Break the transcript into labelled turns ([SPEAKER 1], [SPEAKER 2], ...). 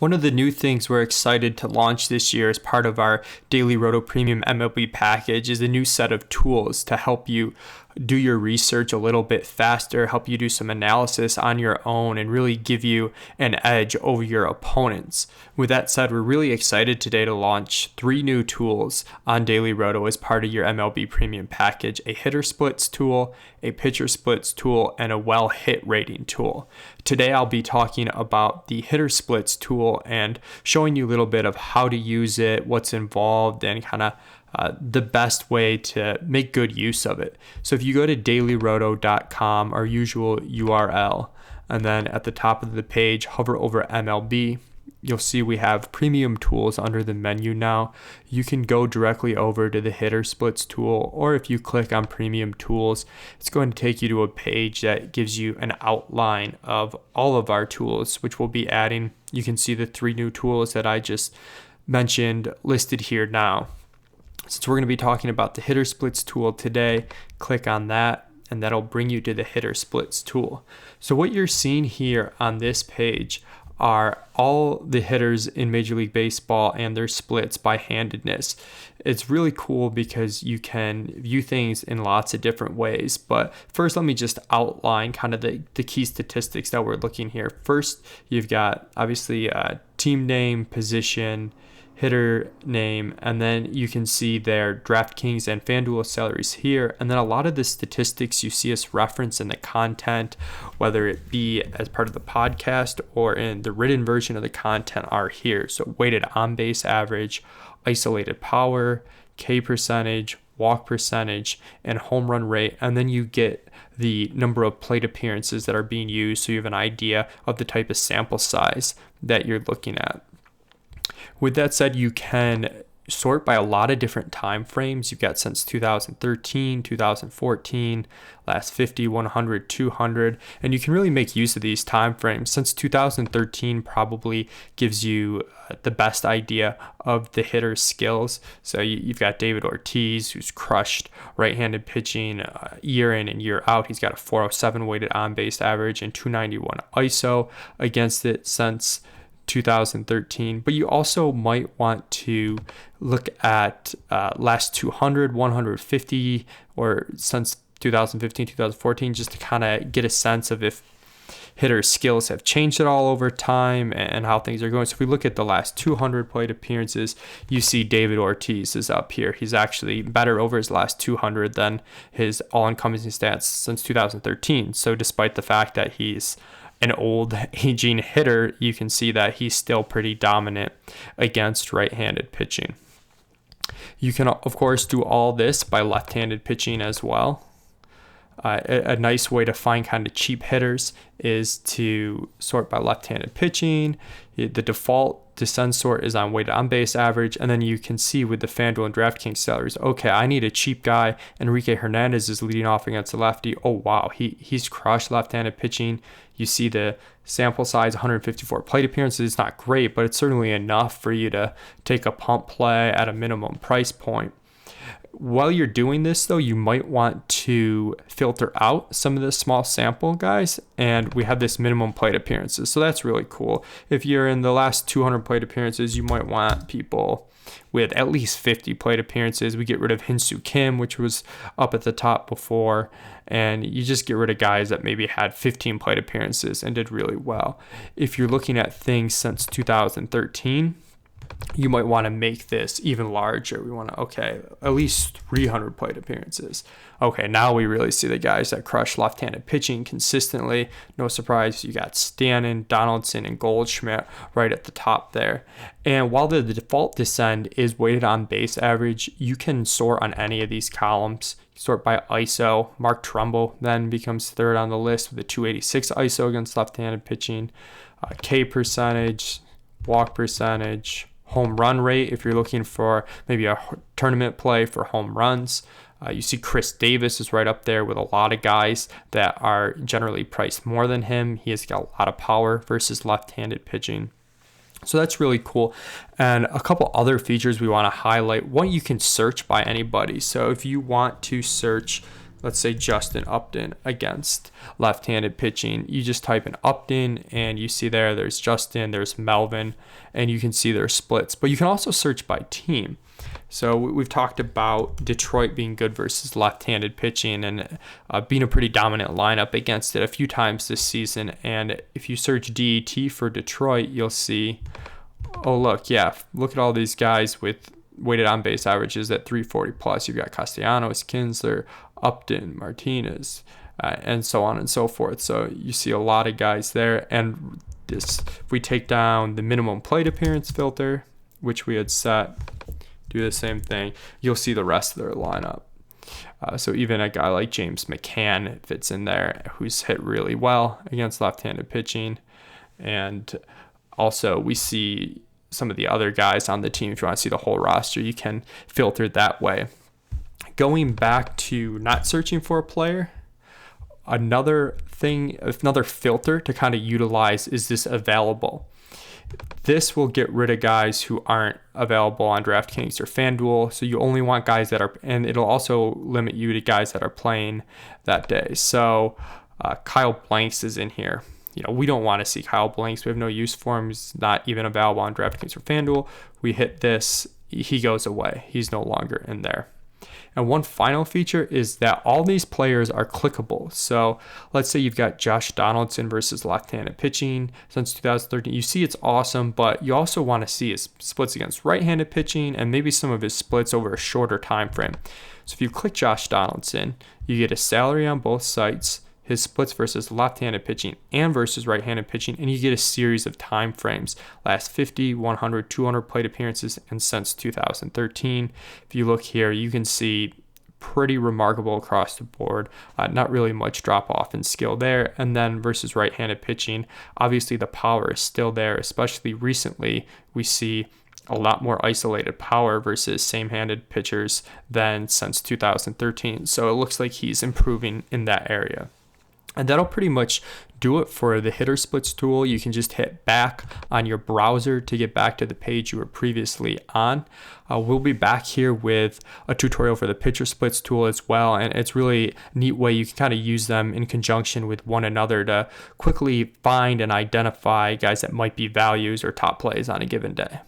[SPEAKER 1] One of the new things we're excited to launch this year as part of our DailyRoto Premium MLB package is a new set of tools to help you do your research a little bit faster, help you do some analysis on your own, and really give you an edge over your opponents. With that said, we're really excited today to launch 3 new tools on DailyRoto as part of your MLB Premium package: a hitter splits tool, a pitcher splits tool, and a well hit rating tool. Today I'll be talking about the hitter splits tool and showing you a little bit of how to use it, what's involved, and kind of the best way to make good use of it. So if you go to dailyroto.com, our usual URL, and then at the top of the page, hover over MLB, you'll see we have premium tools under the menu now. You can go directly over to the hitter splits tool, or if you click on premium tools, it's going to take you to a page that gives you an outline of all of our tools, which we'll be adding. You can see the 3 new tools that I just mentioned listed here now. Since we're going to be talking about the hitter splits tool today, click on that and that'll bring you to the hitter splits tool. So what you're seeing here on this page are all the hitters in Major League Baseball and their splits by handedness. It's really cool because you can view things in lots of different ways. But first, let me just outline kind of the key statistics that we're looking here. First, you've got obviously team name, position, hitter name, and then you can see their DraftKings and FanDuel salaries here. And then a lot of the statistics you see us reference in the content, whether it be as part of the podcast or in the written version of the content, are here. So weighted on base average, isolated power, K percentage, walk percentage, and home run rate. And then you get the number of plate appearances that are being used, so you have an idea of the type of sample size that you're looking at. With that said, you can sort by a lot of different time frames. You've got since 2013, 2014, last 50, 100, 200, and you can really make use of these time frames. Since 2013 probably gives you the best idea of the hitter's skills. So you've got David Ortiz, who's crushed right-handed pitching year in and year out. He's got a 407 weighted on-base average and 291 ISO against it since 2013, but you also might want to look at last 200, 150, or since 2015, 2014, just to kind of get a sense of if hitter skills have changed at all over time and how things are going. So if we look at the last 200 plate appearances, you see David Ortiz is up here. He's actually better over his last 200 than his all-encompassing stats since 2013. So despite the fact that he's an old aging hitter, you can see that he's still pretty dominant against right-handed pitching. You can, of course, do all this by left-handed pitching as well. A nice way to find kind of cheap hitters is to sort by left-handed pitching. The default descend sort is on weighted on base average, and then you can see with the FanDuel and DraftKings salaries, okay, I need a cheap guy. Enrique Hernandez is leading off against the lefty. Oh wow, he's crushed left-handed pitching. You see the sample size, 154 plate appearances. It's not great, but it's certainly enough for you to take a pump play at a minimum price point. While you're doing this, though, you might want to filter out some of the small sample guys, and we have this minimum plate appearances, so that's really cool. If you're in the last 200 plate appearances, you might want people with at least 50 plate appearances. We get rid of Hyun-Soo Kim, which was up at the top before, and you just get rid of guys that maybe had 15 plate appearances and did really well. If you're looking at things since 2013, you might want to make this even larger. We want to, okay, at least 300 plate appearances. Okay, now we really see the guys that crush left-handed pitching consistently. No surprise, you got Stanton, Donaldson, and Goldschmidt right at the top there. And while the default descend is weighted on base average, you can sort on any of these columns. Sort by ISO. Mark Trumbo then becomes third on the list with a 286 ISO against left-handed pitching. K percentage, walk percentage, home run rate if you're looking for maybe a tournament play for home runs. You see Chris Davis is right up there with a lot of guys that are generally priced more than him. He has got a lot of power versus left-handed pitching. So that's really cool. And a couple other features we want to highlight. One, you can search by anybody. So if you want to search let's say Justin Upton against left-handed pitching. You just type in Upton and you see there's Justin, there's Melvin, and you can see their splits. But you can also search by team. So we've talked about Detroit being good versus left-handed pitching and being a pretty dominant lineup against it a few times this season. And if you search DET for Detroit, you'll see, oh, look at all these guys with weighted on base averages at 340 plus. You've got Castellanos, Kinsler, Upton, Martinez, and so on and so forth. So you see a lot of guys there. And if we take down the minimum plate appearance filter, which we had set, do the same thing, you'll see the rest of their lineup. So even a guy like James McCann fits in there, who's hit really well against left-handed pitching. And also we see some of the other guys on the team. If you want to see the whole roster, you can filter that way. Going back to not searching for a player, another filter to kind of utilize is this available. This will get rid of guys who aren't available on DraftKings or FanDuel. So you only want guys that are, and it'll also limit you to guys that are playing that day. So Kyle Blanks is in here. We don't want to see Kyle Blanks. We have no use for him. He's not even available on DraftKings or FanDuel. We hit this, he goes away. He's no longer in there. And one final feature is that all these players are clickable. So let's say you've got Josh Donaldson versus left-handed pitching since 2013. You see it's awesome, but you also want to see his splits against right-handed pitching and maybe some of his splits over a shorter time frame. So if you click Josh Donaldson, you get a salary on both sites, his splits versus left-handed pitching and versus right-handed pitching, and you get a series of time frames, last 50, 100, 200 plate appearances, and since 2013. If you look here, you can see pretty remarkable across the board. Not really much drop-off in skill there. And then versus right-handed pitching, obviously the power is still there, especially recently. We see a lot more isolated power versus same-handed pitchers than since 2013. So it looks like he's improving in that area. And that'll pretty much do it for the hitter splits tool. You can just hit back on your browser to get back to the page you were previously on. We'll be back here with a tutorial for the pitcher splits tool as well. And it's really a neat way you can kind of use them in conjunction with one another to quickly find and identify guys that might be values or top plays on a given day.